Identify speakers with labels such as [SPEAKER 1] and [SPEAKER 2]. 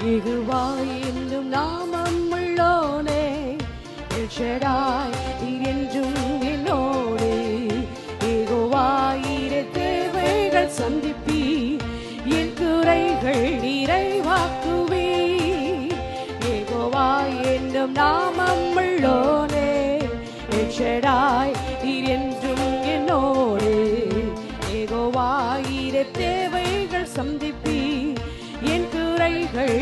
[SPEAKER 1] யெகோவா என்னும் நாமம் உள்ளோனே எல் ஷடாய் நீர் என்றும் என்னோடு யெகோவா இரு தேவைகள் சந்திப்பி என் குறைகள் நிறைவாக்குவி யெகோவா என்னும் நாமம் உள்ளோனே எல் ஷடாய் நீர் என்றும் என்னோடு யெகோவா இரு தேவைகள் சந்திப்பி என் குறைகள்